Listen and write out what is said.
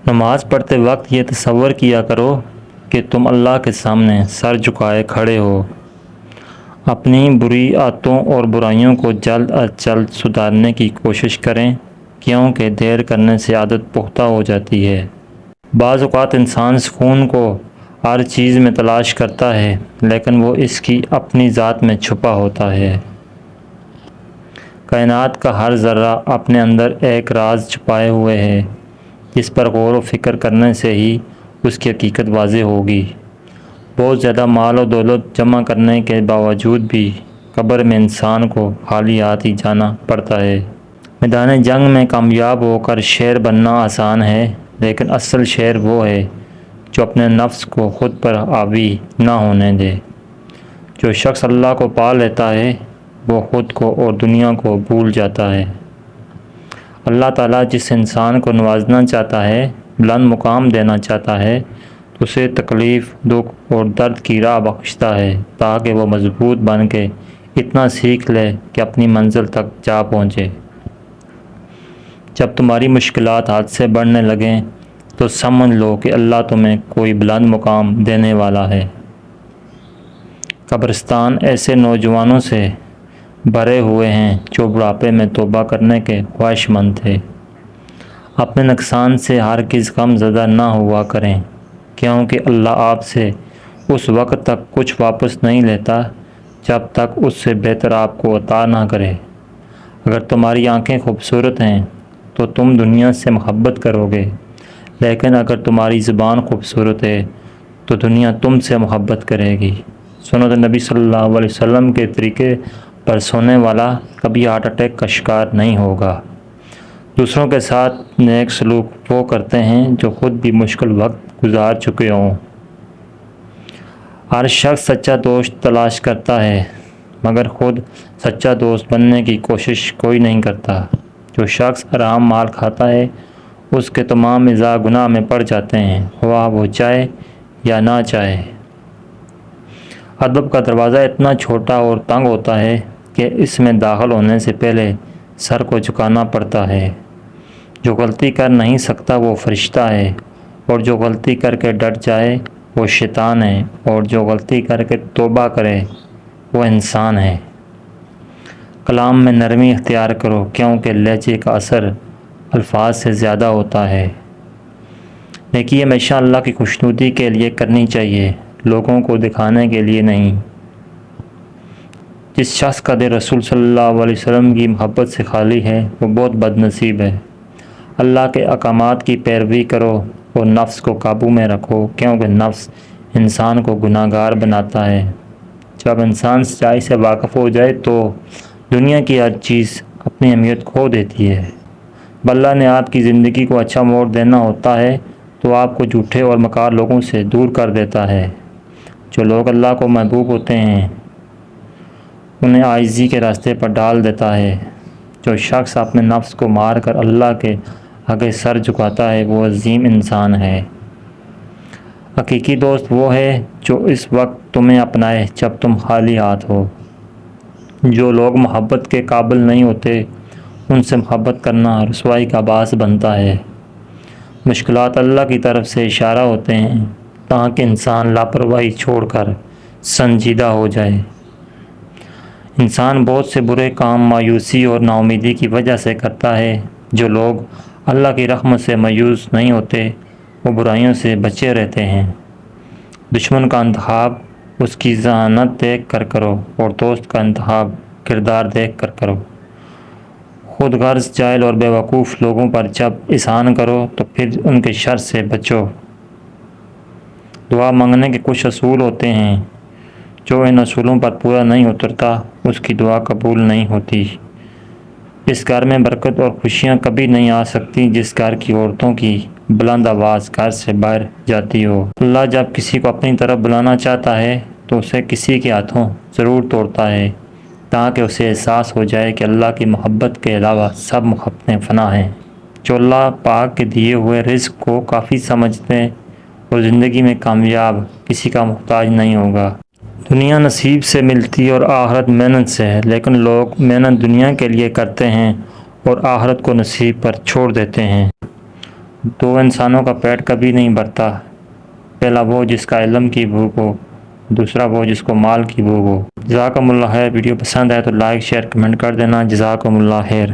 نماز پڑھتے وقت یہ تصور کیا کرو کہ تم اللہ کے سامنے سر جھکائے کھڑے ہو۔ اپنی بری عادتوں اور برائیوں کو جلد از جلد سدھارنے کی کوشش کریں، کیونکہ دیر کرنے سے عادت پختہ ہو جاتی ہے۔ بعض اوقات انسان سکون کو ہر چیز میں تلاش کرتا ہے، لیکن وہ اس کی اپنی ذات میں چھپا ہوتا ہے۔ کائنات کا ہر ذرہ اپنے اندر ایک راز چھپائے ہوئے ہے، جس پر غور و فکر کرنے سے ہی اس کی حقیقت واضح ہوگی۔ بہت زیادہ مال و دولت جمع کرنے کے باوجود بھی قبر میں انسان کو خالی ہاتھ ہی جانا پڑتا ہے۔ میدان جنگ میں کامیاب ہو کر شیر بننا آسان ہے، لیکن اصل شیر وہ ہے جو اپنے نفس کو خود پر حاوی نہ ہونے دے۔ جو شخص اللہ کو پا لیتا ہے وہ خود کو اور دنیا کو بھول جاتا ہے۔ اللہ تعالیٰ جس انسان کو نوازنا چاہتا ہے، بلند مقام دینا چاہتا ہے، تو اسے تکلیف، دکھ اور درد کی راہ بخشتا ہے، تاکہ وہ مضبوط بن کے اتنا سیکھ لے کہ اپنی منزل تک جا پہنچے۔ جب تمہاری مشکلات حد سے بڑھنے لگیں تو سمجھ لو کہ اللہ تمہیں کوئی بلند مقام دینے والا ہے۔ قبرستان ایسے نوجوانوں سے بھرے ہوئے ہیں جو بڑھاپے میں توبہ کرنے کے خواہش مند تھے۔ اپنے نقصان سے ہرگز غم زدہ نہ ہوا کریں، کیونکہ اللہ آپ سے اس وقت تک کچھ واپس نہیں لیتا جب تک اس سے بہتر آپ کو عطا نہ کرے۔ اگر تمہاری آنکھیں خوبصورت ہیں تو تم دنیا سے محبت کرو گے، لیکن اگر تمہاری زبان خوبصورت ہے تو دنیا تم سے محبت کرے گی۔ سنت نبی صلی اللہ علیہ وسلم کے طریقے پر سونے والا کبھی ہارٹ اٹیک کا شکار نہیں ہوگا۔ دوسروں کے ساتھ نیک سلوک وہ کرتے ہیں جو خود بھی مشکل وقت گزار چکے ہوں۔ ہر شخص سچا دوست تلاش کرتا ہے، مگر خود سچا دوست بننے کی کوشش کوئی نہیں کرتا۔ جو شخص حرام مال کھاتا ہے اس کے تمام اعضاء گناہ میں پڑ جاتے ہیں، خواہ وہ چاہے یا نہ چاہے۔ ادب کا دروازہ اتنا چھوٹا اور تنگ ہوتا ہے کہ اس میں داخل ہونے سے پہلے سر کو جھکانا پڑتا ہے۔ جو غلطی کر نہیں سکتا وہ فرشتہ ہے، اور جو غلطی کر کے ڈٹ جائے وہ شیطان ہے، اور جو غلطی کر کے توبہ کرے وہ انسان ہے۔ کلام میں نرمی اختیار کرو، کیونکہ لہجے کا اثر الفاظ سے زیادہ ہوتا ہے۔ نیکی ہمیشہ اللہ کی خوشنودی کے لیے کرنی چاہیے، لوگوں کو دکھانے کے لیے نہیں۔ جس شخص کا دل رسول صلی اللہ علیہ وسلم کی محبت سے خالی ہے وہ بہت بد نصیب ہے۔ اللہ کے احکامات کی پیروی کرو اور نفس کو قابو میں رکھو، کیونکہ نفس انسان کو گناہ گار بناتا ہے۔ جب انسان سچائی سے واقف ہو جائے تو دنیا کی ہر چیز اپنی اہمیت کھو دیتی ہے۔ جب اللہ نے آپ کی زندگی کو اچھا موڑ دینا ہوتا ہے تو آپ کو جھوٹے اور مکار لوگوں سے دور کر دیتا ہے۔ جو لوگ اللہ کو محبوب ہوتے ہیں انہیں عاجزی کے راستے پر ڈال دیتا ہے۔ جو شخص اپنے نفس کو مار کر اللہ کے آگے سر جھکاتا ہے وہ عظیم انسان ہے۔ حقیقی دوست وہ ہے جو اس وقت تمہیں اپنائے جب تم خالی ہاتھ ہو۔ جو لوگ محبت کے قابل نہیں ہوتے ان سے محبت کرنا رسوائی کا باعث بنتا ہے۔ مشکلات اللہ کی طرف سے اشارہ ہوتے ہیں تاکہ انسان لاپرواہی چھوڑ کر سنجیدہ ہو جائے۔ انسان بہت سے برے کام مایوسی اور ناامیدی کی وجہ سے کرتا ہے۔ جو لوگ اللہ کی رحمت سے مایوس نہیں ہوتے وہ برائیوں سے بچے رہتے ہیں۔ دشمن کا انتخاب اس کی ذہانت دیکھ کر کرو، اور دوست کا انتخاب کردار دیکھ کر کرو۔ خود غرض، جاہل اور بیوقوف لوگوں پر جب احسان کرو تو پھر ان کے شر سے بچو۔ دعا مانگنے کے کچھ اصول ہوتے ہیں، جو ان اصولوں پر پورا نہیں اترتا اس کی دعا قبول نہیں ہوتی۔ اس گھر میں برکت اور خوشیاں کبھی نہیں آ سکتی جس گھر کی عورتوں کی بلند آواز گھر سے باہر جاتی ہو۔ اللہ جب کسی کو اپنی طرف بلانا چاہتا ہے تو اسے کسی کے ہاتھوں ضرور توڑتا ہے، تاکہ اسے احساس ہو جائے کہ اللہ کی محبت کے علاوہ سب محبتیں فنا ہیں۔ جو اللہ پاک کے دیے ہوئے رزق کو کافی سمجھتے اور زندگی میں کامیاب، کسی کا محتاج نہیں ہوگا۔ دنیا نصیب سے ملتی اور آخرت محنت سے ہے، لیکن لوگ محنت دنیا کے لیے کرتے ہیں اور آخرت کو نصیب پر چھوڑ دیتے ہیں۔ دو انسانوں کا پیٹ کبھی نہیں بھرتا، پہلا وہ جس کا علم کی بھوک ہو، دوسرا وہ جس کو مال کی بھوک ہو۔ جزاکم اللہ خیر۔ ویڈیو پسند آئے تو لائک شیئر کمنٹ کر دینا۔ جزاکم اللہ خیر۔